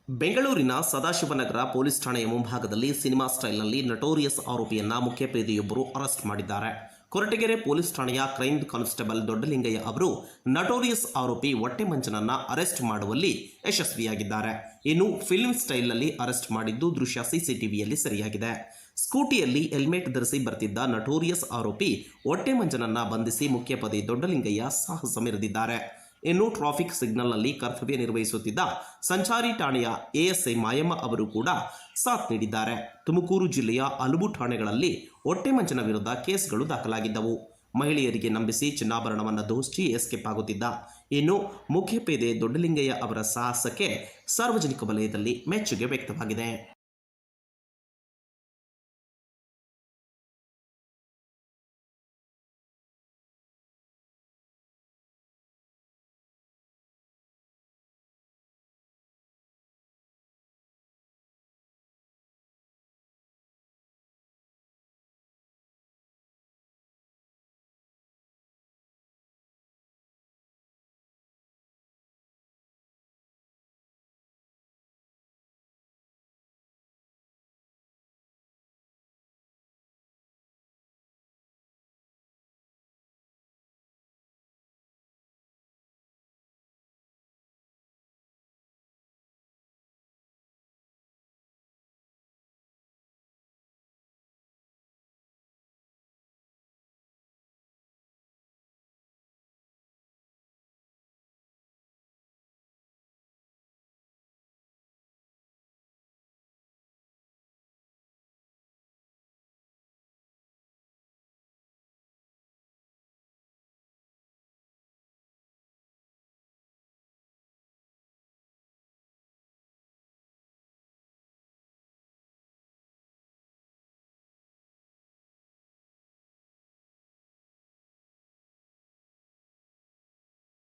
ಬೆಂಗಳೂರಿನ ಸದಾಶಿವನಗರ ಪೊಲೀಸ್ ಠಾಣೆಯ ಮುಂಭಾಗದಲ್ಲಿ ಸಿನಿಮಾ ಸ್ಟೈಲ್ನಲ್ಲಿ ನಟೋರಿಯಸ್ ಆರೋಪಿಯನ್ನ ಮುಖ್ಯಪೇದೆಯೊಬ್ಬರು ಅರೆಸ್ಟ್ ಮಾಡಿದ್ದಾರೆ. ಕೊರಟಗೆರೆ ಪೊಲೀಸ್ ಠಾಣೆಯ ಕ್ರೈಮ್ ಕಾನ್ಸ್ಟೇಬಲ್ ದೊಡ್ಡಲಿಂಗಯ್ಯ ಅವರು ನಟೋರಿಯಸ್ ಆರೋಪಿ ಹೊಟ್ಟೆಮಂಚನನ್ನ ಅರೆಸ್ಟ್ ಮಾಡುವಲ್ಲಿ ಯಶಸ್ವಿಯಾಗಿದ್ದಾರೆ. ಇನ್ನು ಫಿಲ್ಮ್ ಸ್ಟೈಲ್ನಲ್ಲಿ ಅರೆಸ್ಟ್ ಮಾಡಿದ್ದು ದೃಶ್ಯ ಸಿಸಿಟಿವಿಯಲ್ಲಿ ಸೆರೆಯಾಗಿದೆ. ಸ್ಕೂಟಿಯಲ್ಲಿ ಹೆಲ್ಮೆಟ್ ಧರಿಸಿ ಬರ್ತಿದ್ದ ನಟೋರಿಯಸ್ ಆರೋಪಿ ಹೊಟ್ಟೆಮಂಚನನ್ನ ಬಂಧಿಸಿ ಮುಖ್ಯಪೇದೆ ದೊಡ್ಡಲಿಂಗಯ್ಯ ಸಾಹಸ ಮೆರೆದಿದ್ದಾರೆ. ಇನ್ನು ಟ್ರಾಫಿಕ್ ಸಿಗ್ನಲ್ನಲ್ಲಿ ಕರ್ತವ್ಯ ನಿರ್ವಹಿಸುತ್ತಿದ್ದ ಸಂಚಾರಿ ಠಾಣೆಯ ಎಎಸ್ಐ ಮಾಯಮ್ಮ ಅವರು ಕೂಡ ಸಾಥ್ ನೀಡಿದ್ದಾರೆ. ತುಮಕೂರು ಜಿಲ್ಲೆಯ ಹಲವು ಠಾಣೆಗಳಲ್ಲಿ ಹೊಟ್ಟೆಮಂಚನ ವಿರುದ್ಧ ಕೇಸ್ಗಳು ದಾಖಲಾಗಿದ್ದವು. ಮಹಿಳೆಯರಿಗೆ ನಂಬಿಸಿ ಚಿನ್ನಾಭರಣವನ್ನು ದೋಚಿ ಎಸ್ಕೇಪ್ ಆಗುತ್ತಿದ್ದ ಇನ್ನು ಮುಖ್ಯಪೇದೆ ದೊಡ್ಡಲಿಂಗಯ್ಯ ಅವರ ಸಾಹಸಕ್ಕೆ ಸಾರ್ವಜನಿಕ ವಲಯದಲ್ಲಿ ಮೆಚ್ಚುಗೆ ವ್ಯಕ್ತವಾಗಿದೆ.